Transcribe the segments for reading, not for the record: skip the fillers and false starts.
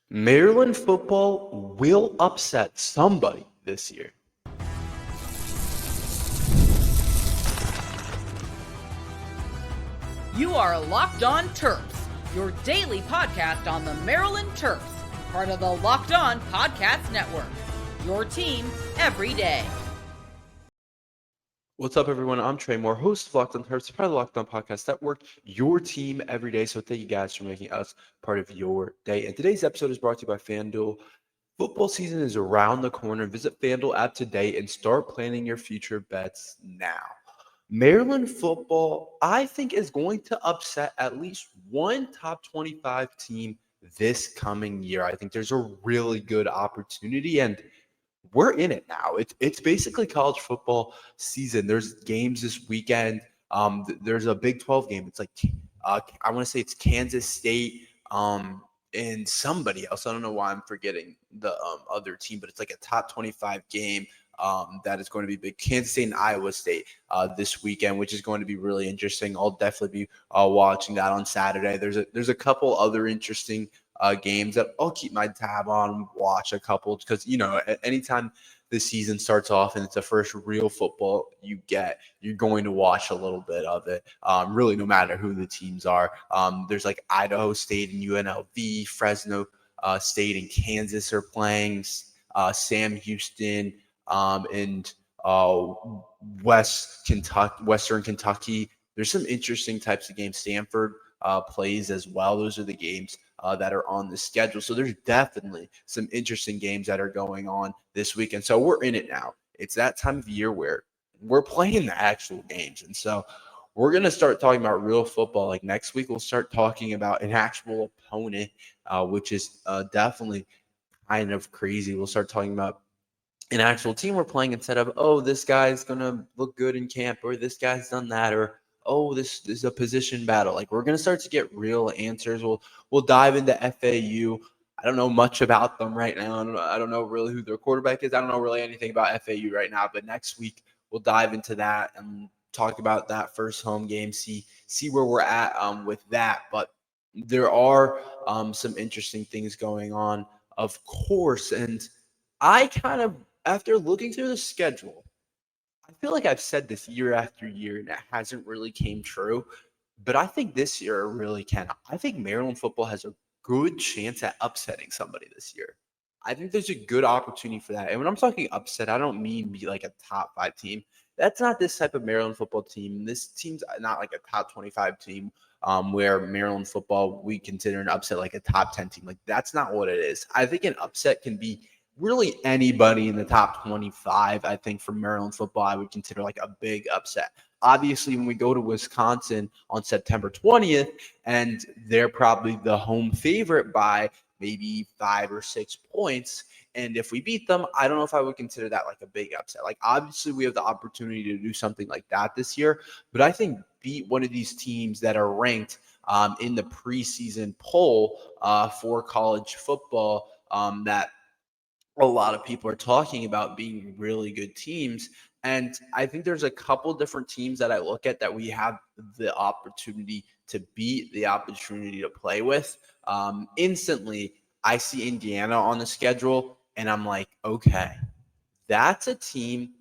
Maryland football will upset somebody this year. You are Locked On Terps, your daily podcast on the Maryland Terps, part of the Locked On Podcast Network. Your team every day. What's up, everyone? I'm Tre Moore, host of Locked On Terps, part of the Locked On Podcast Network, your team every day. So thank you guys for making us part of your day. And today's episode is brought to you by FanDuel. Football season is around the corner. Visit FanDuel app today and start planning your future bets now. Maryland football, I think, is going to upset at least one top 25 team this coming year. I think there's a really good opportunity, and we're in it now. It's basically college football season. There's games this weekend. There's a Big 12 game. It's like I want to say it's Kansas State and somebody else. I don't know why I'm forgetting the other team, but it's like a top 25 game. That is going to be big. Kansas State and Iowa State this weekend, which is going to be really interesting. I'll definitely be watching that on Saturday. There's a couple other interesting games that I'll keep my tab on, watch a couple, because anytime the season starts off and it's the first real football you get, you're going to watch a little bit of it. Really, no matter who the teams are. There's like Idaho State and UNLV, Fresno State and Kansas are playing. Sam Houston and Western Kentucky. There's some interesting types of games. Stanford plays as well. Those are the games that are on the schedule. So there's definitely some interesting games that are going on this weekend. So we're in it now. It's that time of year where we're playing the actual games. And so we're going to start talking about real football. Like next week, we'll start talking about an actual opponent, which is definitely kind of crazy. We'll start talking about an actual team we're playing instead of, oh, this guy's going to look good in camp, or this guy's done that, or, oh, this is a position battle. Like, we're going to start to get real answers. We'll dive into FAU. I don't know much about them right now. I don't know really who their quarterback is. I don't know really anything about FAU right now. But next week, we'll dive into that and talk about that first home game, see where we're at with that. But there are some interesting things going on, of course. And I kind of, after looking through the schedule, I feel like I've said this year after year and it hasn't really came true, but I think this year it really can. I think Maryland football has a good chance at upsetting somebody this year. I think there's a good opportunity for that. And when I'm talking upset, I don't mean be like a top 5 team. That's not this type of Maryland football team. This team's not like a top 25 team where Maryland football, we consider an upset like a top 10 team. Like, that's not what it is. I think an upset can be really anybody in the top 25. I think for Maryland football, I would consider like a big upset. Obviously, when we go to Wisconsin on September 20th, and they're probably the home favorite by maybe 5 or 6 points, and if we beat them, I don't know if I would consider that like a big upset. Like, obviously, we have the opportunity to do something like that this year, but I think beat one of these teams that are ranked in the preseason poll for college football that a lot of people are talking about being really good teams. And I think there's a couple different teams that I look at that we have the opportunity to beat, the opportunity to play with. Instantly, I see Indiana on the schedule, and I'm like, okay, that's a team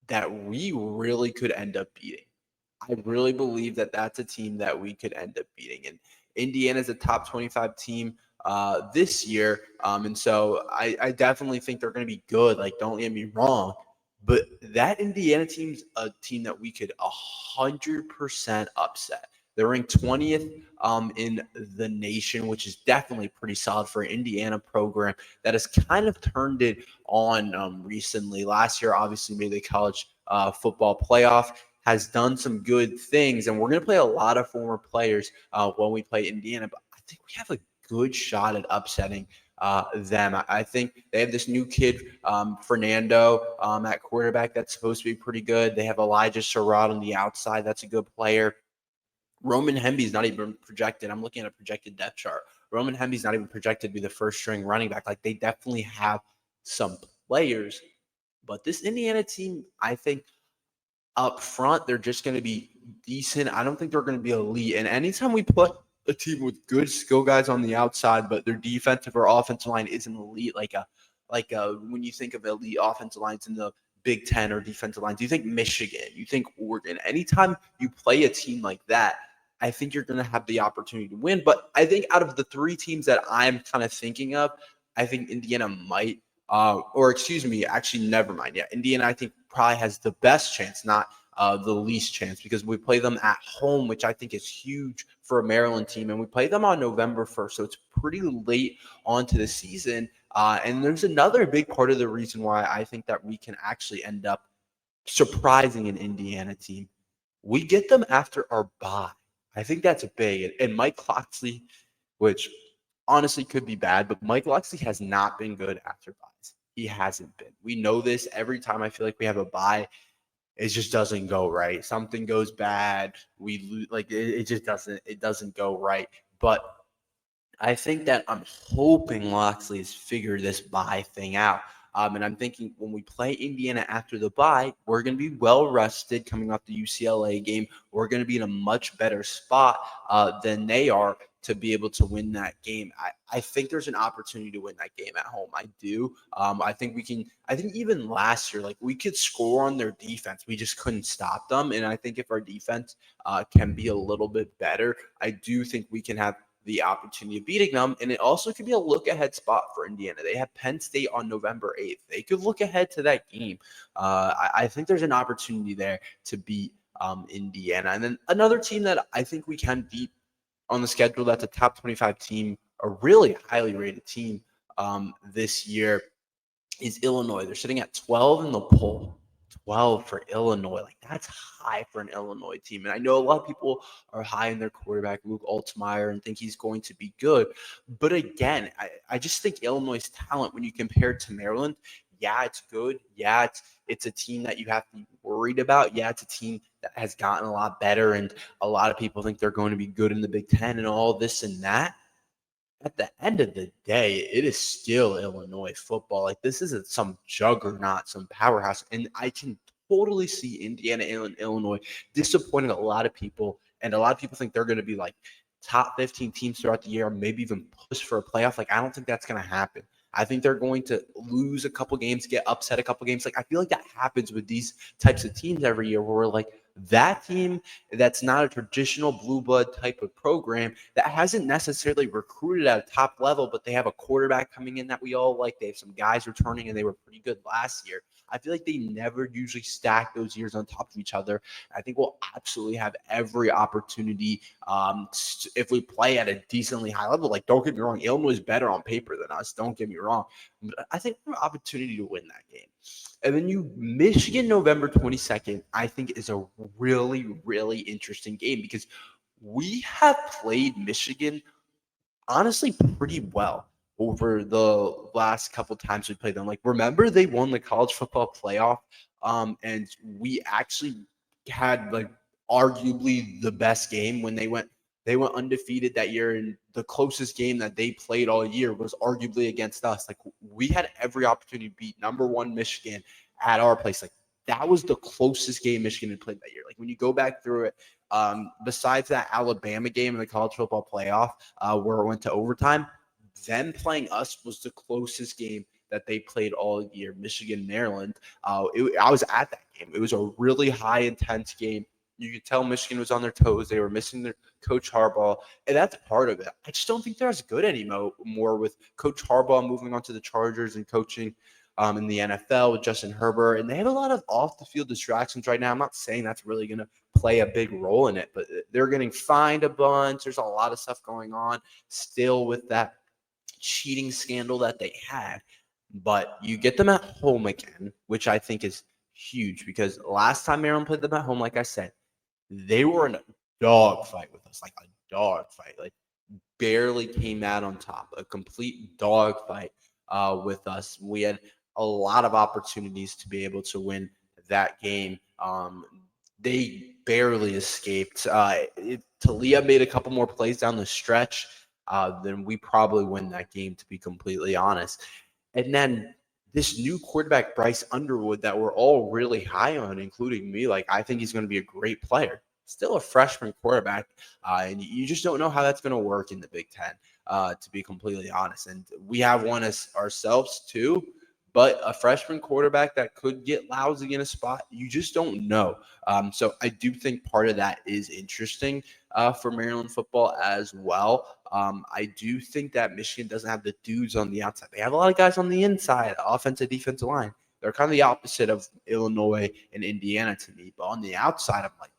that we really could end up beating. I really believe that that's a team that we could end up beating. And Indiana's a top 25 team this year. And so I definitely think they're going to be good. Like, don't get me wrong. But that Indiana team's a team that we could 100% upset. They're ranked 20th in the nation, which is definitely pretty solid for an Indiana program that has kind of turned it on recently. Last year, obviously, made the college football playoff, has done some good things, and we're going to play a lot of former players when we play Indiana. But I think we have a good shot at upsetting them. I think they have this new kid, Fernando, at quarterback that's supposed to be pretty good. They have Elijah Sherrod on the outside. That's a good player. Roman Hemby's not even projected. I'm looking at a projected depth chart. Roman Hemby's not even projected to be the first string running back. Like, they definitely have some players. But this Indiana team, I think, up front, they're just going to be decent. I don't think they're going to be elite. And anytime we put a team with good skill guys on the outside, but their defensive or offensive line isn't elite like when you think of elite offensive lines in the Big Ten or defensive lines, you think Michigan, you think Oregon. Anytime you play a team like that, I think you're going to have the opportunity to win. But I think out of the three teams that I'm kind of thinking of, I think Indiana might, actually, never mind. Yeah, Indiana, I think, probably has the best chance, not the least chance, because we play them at home, which I think is huge for a Maryland team. And we play them on November 1st, so it's pretty late onto the season. And there's another big part of the reason why I think that we can actually end up surprising an Indiana team. We get them after our bye. I think that's big. And Mike Locksley, which honestly could be bad, but Mike Locksley has not been good after buys. He hasn't been. We know this every time I feel like we have a bye. It just doesn't go right. Something goes bad. We lose. Like it just doesn't. It doesn't go right. But I think that I'm hoping Locksley has figured this bye thing out. And I'm thinking when we play Indiana after the bye, we're going to be well rested coming off the UCLA game. We're going to be in a much better spot than they are to be able to win that game. I think there's an opportunity to win that game at home. I do. I think we can. I think even last year, like we could score on their defense. We just couldn't stop them. And I think if our defense can be a little bit better, I do think we can have the opportunity of beating them. And it also could be a look ahead spot for Indiana. They have Penn State on November 8th. They could look ahead to that game. I think there's an opportunity there to beat Indiana. And then another team that I think we can beat on the schedule that's a top 25 team, a really highly rated team this year is Illinois. They're sitting at 12 in the poll. 12 for Illinois. Like that's high for an Illinois team. And I know a lot of people are high in their quarterback, Luke Altmaier, and think he's going to be good. But again, I just think Illinois' talent, when you compare it to Maryland, yeah, it's good. Yeah, it's a team that you have to be worried about. Yeah, it's a team that has gotten a lot better. And a lot of people think they're going to be good in the Big Ten and all this and that. At the end of the day, it is still Illinois football. Like this isn't some juggernaut, some powerhouse. And I can totally see Indiana and Illinois disappointing a lot of people. And a lot of people think they're going to be like top 15 teams throughout the year, or maybe even push for a playoff. Like I don't think that's going to happen. I think they're going to lose a couple games, get upset a couple games. Like I feel like that happens with these types of teams every year where we're like, that team that's not a traditional blue blood type of program that hasn't necessarily recruited at a top level, but they have a quarterback coming in that we all like. They have some guys returning and they were pretty good last year. I feel like they never usually stack those years on top of each other. I think we'll absolutely have every opportunity if we play at a decently high level. Like, don't get me wrong, Illinois is better on paper than us. Don't get me wrong. But I think we have an opportunity to win that game. And then Michigan, November 22nd, I think is a really, really interesting game because we have played Michigan honestly pretty well over the last couple times we played them. Like, remember they won the college football playoff, and we actually had like arguably the best game when they went undefeated that year, and the closest game that they played all year was arguably against us. Like, we had every opportunity to beat number one Michigan at our place. Like, that was the closest game Michigan had played that year. Like, when you go back through it, besides that Alabama game in the college football playoff where it went to overtime, them playing us was the closest game that they played all year, Michigan, Maryland. I was at that game. It was a really high, intense game. You could tell Michigan was on their toes. They were missing their Coach Harbaugh, and that's part of it. I just don't think they're as good anymore with Coach Harbaugh moving on to the Chargers and coaching in the NFL with Justin Herbert. And they have a lot of off-the-field distractions right now. I'm not saying that's really going to play a big role in it, but they're getting fined a bunch. There's a lot of stuff going on still with that cheating scandal that they had. But you get them at home again, which I think is huge because last time Maryland played them at home, like I said, they were in a dogfight with us, like a dogfight, like barely came out on top, a complete dogfight with us. We had a lot of opportunities to be able to win that game. They barely escaped. Talia made a couple more plays down the stretch, then we probably win that game, to be completely honest. And then this new quarterback, Bryce Underwood, that we're all really high on, including me, like I think he's going to be a great player. still a freshman quarterback, and you just don't know how that's going to work in the Big Ten, to be completely honest. And we have one as ourselves too, but a freshman quarterback that could get lousy in a spot, you just don't know. So I do think part of that is interesting for Maryland football as well. I do think that Michigan doesn't have the dudes on the outside. They have a lot of guys on the inside, offensive, defensive line. They're kind of the opposite of Illinois and Indiana to me. But on the outside, I'm like,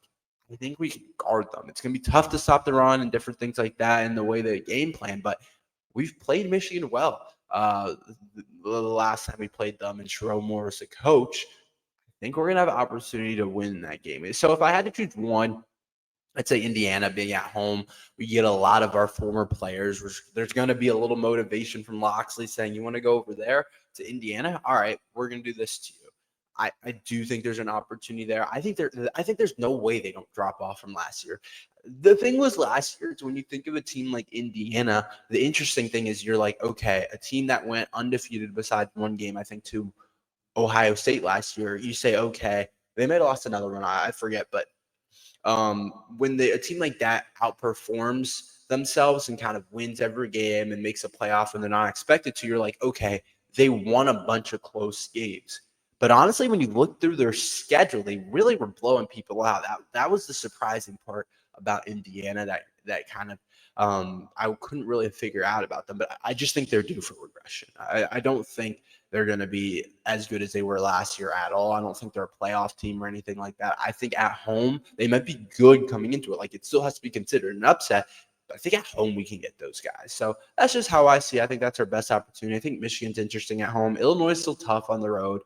I think we can guard them. It's going to be tough to stop the run and different things like that in the way they game plan. But we've played Michigan well. The last time we played them and Tre Moore was the coach, I think we're going to have an opportunity to win that game. So if I had to choose one, I'd say Indiana being at home. We get a lot of our former players. There's going to be a little motivation from Loxley saying, you want to go over there to Indiana? All right, we're going to do this to you. I do think there's an opportunity there. I think there's no way they don't drop off from last year. The thing was last year is when you think of a team like Indiana, the interesting thing is you're like, okay, a team that went undefeated besides one game, I think, to Ohio State last year. You say, okay, they may have lost another one. I forget, but when a team like that outperforms themselves and kind of wins every game and makes a playoff when they're not expected to, you're like, okay, they won a bunch of close games. But honestly, when you look through their schedule, they really were blowing people out. That was the surprising part about Indiana that kind of I couldn't really figure out about them. But I just think they're due for regression. I don't think they're going to be as good as they were last year at all. I don't think they're a playoff team or anything like that. I think at home, they might be good coming into it. Like, it still has to be considered an upset. But I think at home we can get those guys. So that's just how I see it. I think that's our best opportunity. I think Michigan's interesting at home. Illinois is still tough on the road.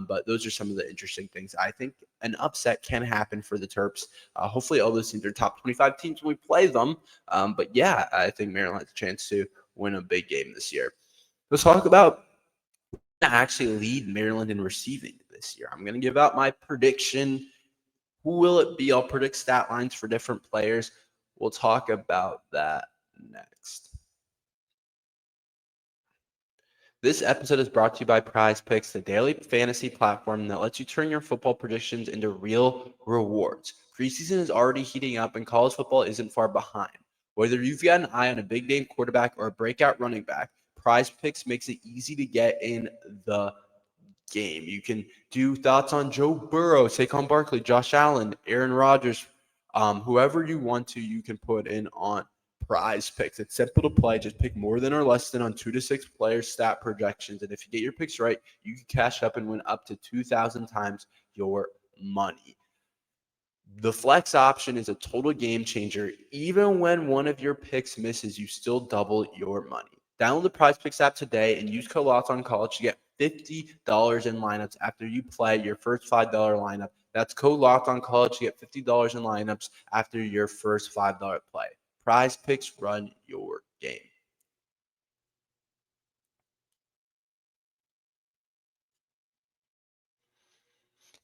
But those are some of the interesting things. I think an upset can happen for the Terps. Hopefully all those teams are top 25 teams when we play them. But yeah, I think Maryland has a chance to win a big game this year. Let's talk about who to actually lead Maryland in receiving this year. I'm going to give out my prediction. Who will it be? I'll predict stat lines for different players. We'll talk about that next. This episode is brought to you by Prize Picks, the daily fantasy platform that lets you turn your football predictions into real rewards. Preseason is already heating up, and college football isn't far behind. Whether you've got an eye on a big-name quarterback or a breakout running back, Prize Picks makes it easy to get in the game. You can do thoughts on Joe Burrow, Saquon Barkley, Josh Allen, Aaron Rodgers, whoever you want to, you can put in on Prize Picks. It's simple to play. Just pick more than or less than on 2 to 6 players' stat projections. And if you get your picks right, you can cash up and win up to 2,000 times your money. The flex option is a total game changer. Even when one of your picks misses, you still double your money. Download the Prize Picks app today and use code LOCKEDONCollege to get $50 in lineups after you play your first $5 lineup. That's code LOCKEDONCollege to get $50 in lineups after your first $5 play. Prize Picks, run your game.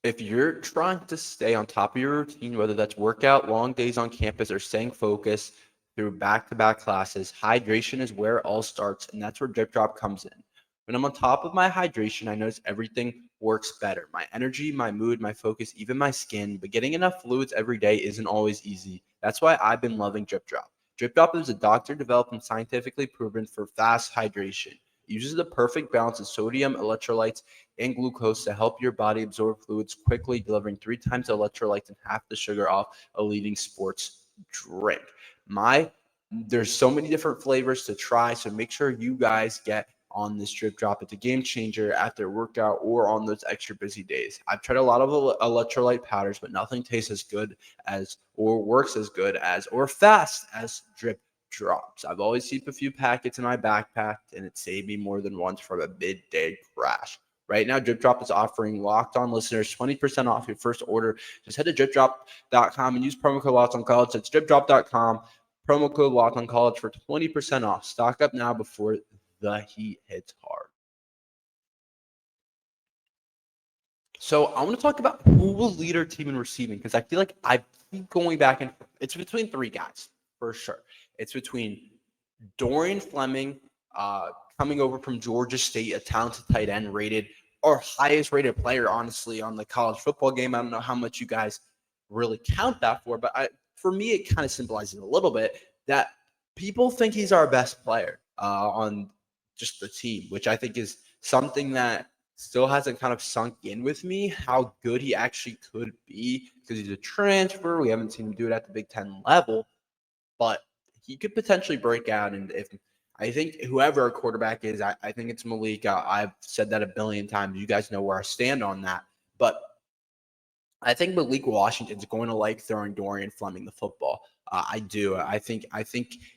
If you're trying to stay on top of your routine, whether that's workout, long days on campus, or staying focused through back-to-back classes, hydration is where it all starts, and that's where Drip Drop comes in. When I'm on top of my hydration, I notice everything works better. My energy, my mood, my focus, even my skin. But getting enough fluids every day isn't always easy. That's why I've been loving Drip Drop. Drip Drop is a doctor-developed and scientifically proven for fast hydration. It uses the perfect balance of sodium, electrolytes, and glucose to help your body absorb fluids quickly, delivering 3 times the electrolytes and half the sugar off a leading sports drink. There's so many different flavors to try, so make sure you guys get on this Drip Drop. It's a game changer after a workout or on those extra busy days. I've tried a lot of electrolyte powders, but nothing tastes as good as or works as good as or fast as Drip Drops. I've always keep a few packets in my backpack, and it saved me more than once from a midday crash. Right now, Drip Drop is offering Locked On listeners 20% off your first order. Just head to dripdrop.com and use promo code LOCKEDONCollege. That's dripdrop.com, promo code LOCKEDONCollege for 20% off. Stock up now before the heat hits hard. So I want to talk about who will lead our team in receiving, because I feel like I keep going back and it's between 3 guys for sure. It's between Dorian Fleming, coming over from Georgia State, a talented tight end, rated our highest rated player, honestly, on the college football game. I don't know how much you guys really count that for. But for me, it kind of symbolizes a little bit that people think he's our best player on just the team, which I think is something that still hasn't kind of sunk in with me, how good he actually could be, because he's a transfer. We haven't seen him do it at the Big Ten level, but he could potentially break out. And if I think whoever our quarterback is, I think it's Malik. I've said that a billion times. You guys know where I stand on that. But I think Malik Washington's going to like throwing Dorian Fleming the football. I do. I think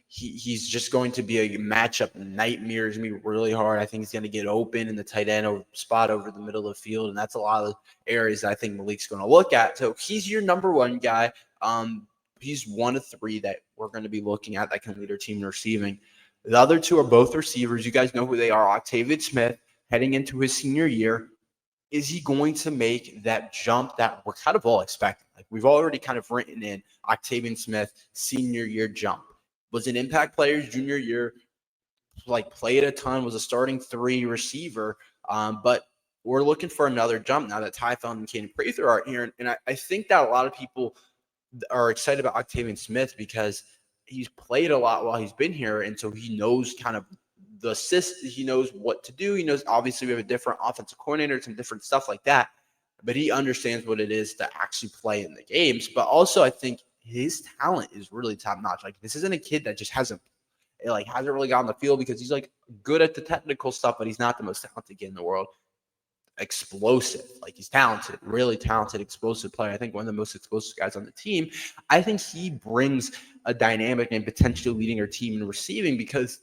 he's just going to be a matchup nightmare. It's going to be really hard. I think he's going to get open in the tight end spot over the middle of the field, and that's a lot of areas I think Malik's going to look at. So he's your number one guy. He's one of three that we're going to be looking at that can lead our team in receiving. The other two are both receivers. You guys know who they are. Octavian Smith, heading into his senior year. Is he going to make that jump that we're kind of all expecting? Like, we've already kind of written in Octavian Smith senior year jump. Was an impact player junior year, like played a ton, was a starting 3 receiver. But we're looking for another jump now that Typhon and Caden Prather aren't here. And I think that a lot of people are excited about Octavian Smith because he's played a lot while he's been here. And so he knows kind of the system, he knows what to do. He knows, obviously, we have a different offensive coordinator, some different stuff like that, but he understands what it is to actually play in the games. But also, I think his talent is really top notch. Like, this isn't a kid that just hasn't really got on the field because he's like good at the technical stuff, but he's not the most talented kid in the world. Explosive, like, he's talented, really talented, explosive player. I think one of the most explosive guys on the team. I think he brings a dynamic and potentially leading our team in receiving because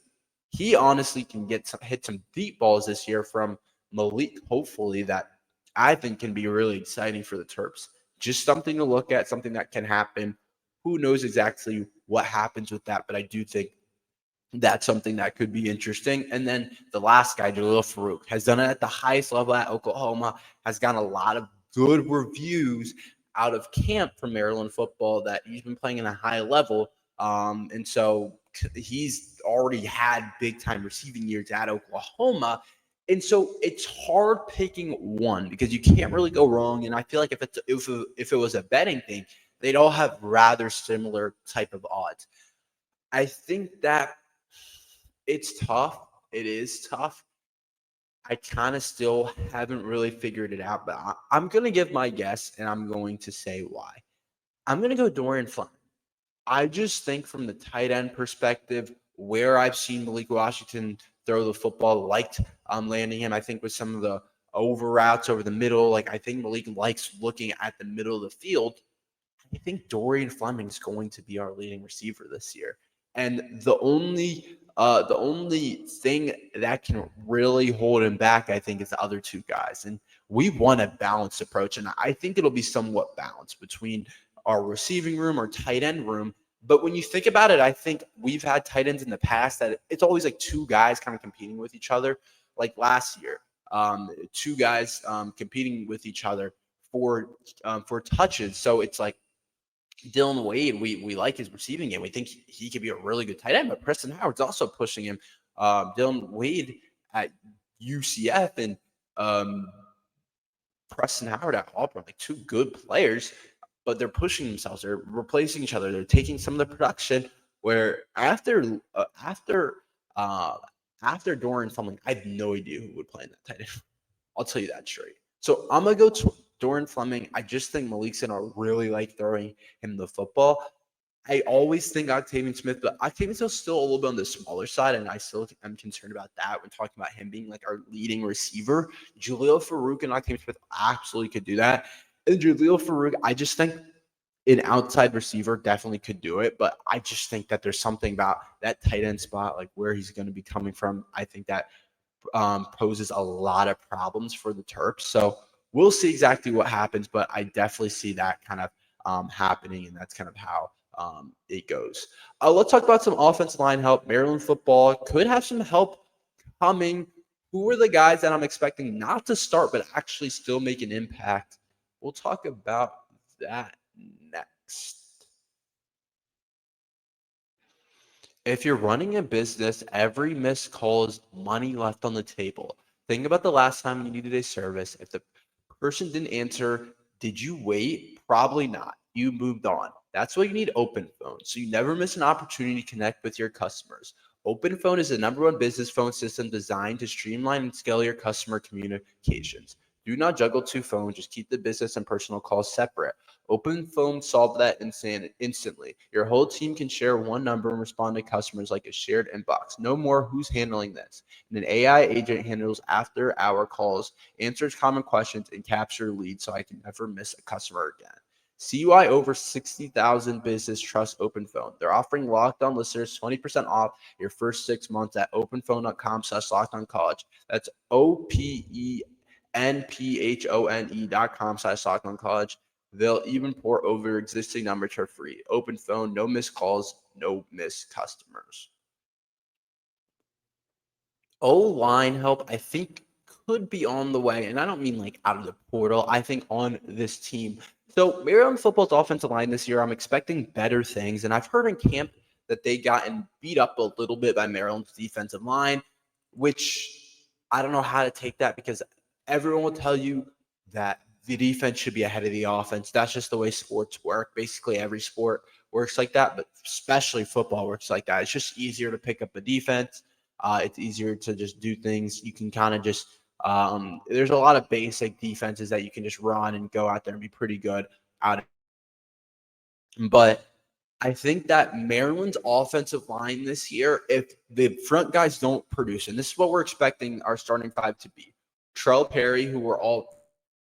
he honestly can hit some deep balls this year from Malik, hopefully, that I think can be really exciting for the Terps. Just something to look at, something that can happen. Who knows exactly what happens with that, but I do think that's something that could be interesting. And then the last guy, Jalil Farouk, has done it at the highest level at Oklahoma, has gotten a lot of good reviews out of camp from Maryland football that he's been playing in a high level. And so he's already had big-time receiving years at Oklahoma. And so it's hard picking one because you can't really go wrong. And I feel like if it was a betting thing, they'd all have rather similar type of odds. I think that it's tough. It is tough. I kind of still haven't really figured it out, but I'm going to give my guess, and I'm going to say why. I'm going to go Dorian Fleming. I just think from the tight end perspective, where I've seen Malik Washington throw the football, liked landing him, I think, with some of the over routes over the middle. Like, I think Malik likes looking at the middle of the field. I think Dorian Fleming is going to be our leading receiver this year. And the only thing that can really hold him back, I think, is the other two guys. And we want a balanced approach. And I think it'll be somewhat balanced between our receiving room, our tight end room. But when you think about it, I think we've had tight ends in the past that it's always like two guys kind of competing with each other. Like last year, two guys competing with each other for touches. So it's like Dylan Wade, we like his receiving game. We think he could be a really good tight end, but Preston Howard's also pushing him. Dylan Wade at UCF and Preston Howard at Auburn, like two good players, but they're pushing themselves. They're replacing each other. They're taking some of the production. Where after Dorian Fleming, I have no idea who would play in that tight end. I'll tell you that straight. So I'm gonna go Dorian Fleming. I just think Malik's gonna really like throwing him the football. I always think Octavian Smith, but Octavian Smith's still a little bit on the smaller side, and I still am concerned about that when talking about him being like our leading receiver. Jalil Farouk and Octavian Smith absolutely could do that. And Jalil Farouk, I just think an outside receiver definitely could do it, but I just think that there's something about that tight end spot, like where he's going to be coming from. I think that poses a lot of problems for the Terps. So we'll see exactly what happens, but I definitely see that kind of happening, and that's kind of how it goes. Let's talk about some offensive line help. Maryland football could have some help coming. Who are the guys that I'm expecting not to start, but actually still make an impact? We'll talk about that next. If you're running a business, every missed call is money left on the table. Think about the last time you needed a service. If the person didn't answer, did you wait? Probably not. you moved on. That's why you need Open Phone, so you never miss an opportunity to connect with your customers. Open Phone is the #1 business phone system designed to streamline and scale your customer communications. Do not juggle 2 phones, just keep the business and personal calls separate. Open Phone solved that instantly. Your whole team can share one number and respond to customers like a shared inbox. No more who's handling this. And an AI agent handles after-hour calls, answers common questions, and capture leads so I can never miss a customer again. See why over 60,000 business trust Open Phone. They're offering Locked On listeners 20% off your first 6 months at openphone.com/lockedoncollege. That's openphone.com/lockedoncollege. They'll even port over your existing numbers for free. Open Phone, no missed calls, no missed customers. O-line help, I think, could be on the way. And I don't mean like out of the portal. I think on this team. So Maryland football's offensive line this year, I'm expecting better things. And I've heard in camp that they gotten beat up a little bit by Maryland's defensive line, which I don't know how to take that because everyone will tell you that the defense should be ahead of the offense. That's just the way sports work. Basically, every sport works like that, but especially football works like that. It's just easier to pick up a defense. It's easier to just do things. You can kind of just there's a lot of basic defenses that you can just run and go out there and be pretty good out. But I think that Maryland's offensive line this year, if the front guys don't produce, and this is what we're expecting our starting 5 to be. Trell Perry, who we're all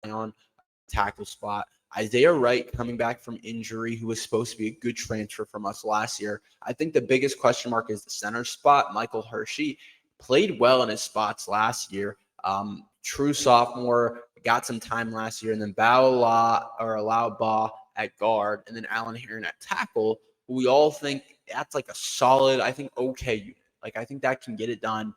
on tackle spot. Isaiah Wright coming back from injury, who was supposed to be a good transfer from us last year. I think the biggest question mark is the center spot. Michael Hershey played well in his spots last year. True sophomore, got some time last year, and then Alaba at guard, and then Alan Heron at tackle. We all think that's like a solid, I think, okay unit. Like, I think that can get it done.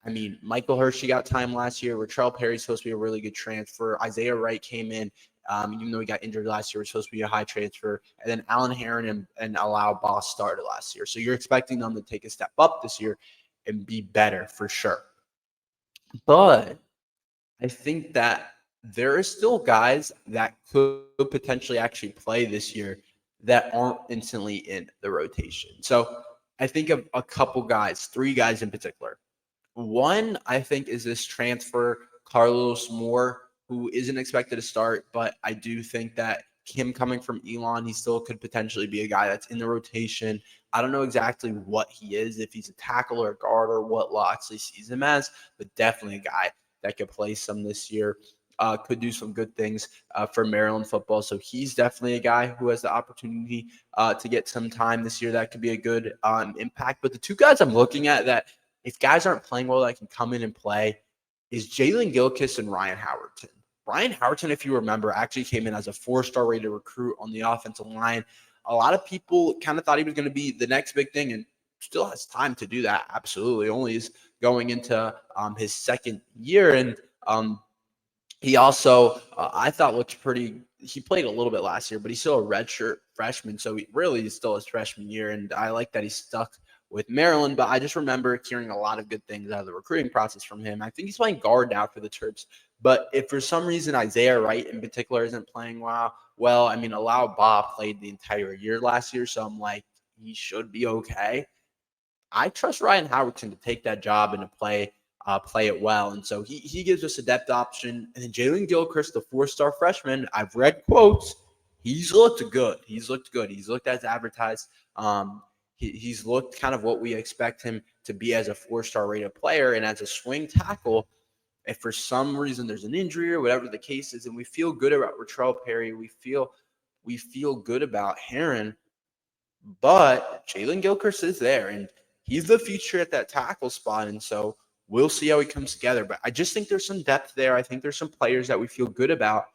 I mean, Michael Hershey got time last year. Terps Perry's supposed to be a really good transfer. Isaiah Wright came in, even though he got injured last year, was supposed to be a high transfer. And then Alan Heron and Alaba started last year. So you're expecting them to take a step up this year and be better for sure. But I think that there are still guys that could potentially actually play this year that aren't instantly in the rotation. So I think of a couple guys, 3 guys in particular. One, I think, is this transfer, Carlos Moore, who isn't expected to start, but I do think that him coming from Elon, he still could potentially be a guy that's in the rotation. I don't know exactly what he is, if he's a tackle or a guard or what Loxley sees him as, but definitely a guy that could play some this year, could do some good things for Maryland football. So he's definitely a guy who has the opportunity to get some time this year. That could be a good impact. But the 2 guys I'm looking at that, if guys aren't playing well, that can come in and play, is Jalen Gilchrist and Ryan Howerton. Ryan Howerton, if you remember, actually came in as a 4-star rated recruit on the offensive line. A lot of people kind of thought he was going to be the next big thing, and still has time to do that. Absolutely. Only is going into his 2nd year. And he also, I thought, looked pretty – he played a little bit last year, but he's still a redshirt freshman. So he really is still his freshman year, and I like that he's stuck with Maryland, but I just remember hearing a lot of good things out of the recruiting process from him. I think he's playing guard now for the Terps, but if for some reason Isaiah Wright in particular isn't playing well, I mean, Alaba played the entire year last year, so I'm like, he should be okay. I trust Ryan Howerton to take that job and to play it well, and so he gives us a depth option. And then Jalen Gilchrist, the 4-star freshman, I've read quotes. He's looked good. He's looked as advertised. He's looked kind of what we expect him to be as a 4-star rated player. And as a swing tackle, if for some reason there's an injury or whatever the case is, and we feel good about Tre Perry, we feel good about Heron, but Jalen Gilchrist is there, and he's the future at that tackle spot. And so we'll see how he comes together. But I just think there's some depth there. I think there's some players that we feel good about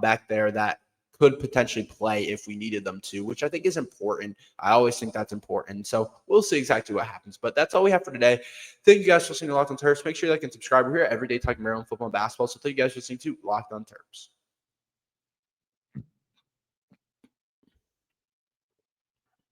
back there that could potentially play if we needed them to, which I think is important. I always think that's important. So we'll see exactly what happens. But that's all we have for today. Thank you guys for listening to Locked on Terps. Make sure you like and subscribe. We're here every day talking Maryland football and basketball. So thank you guys for listening to Locked on Terps.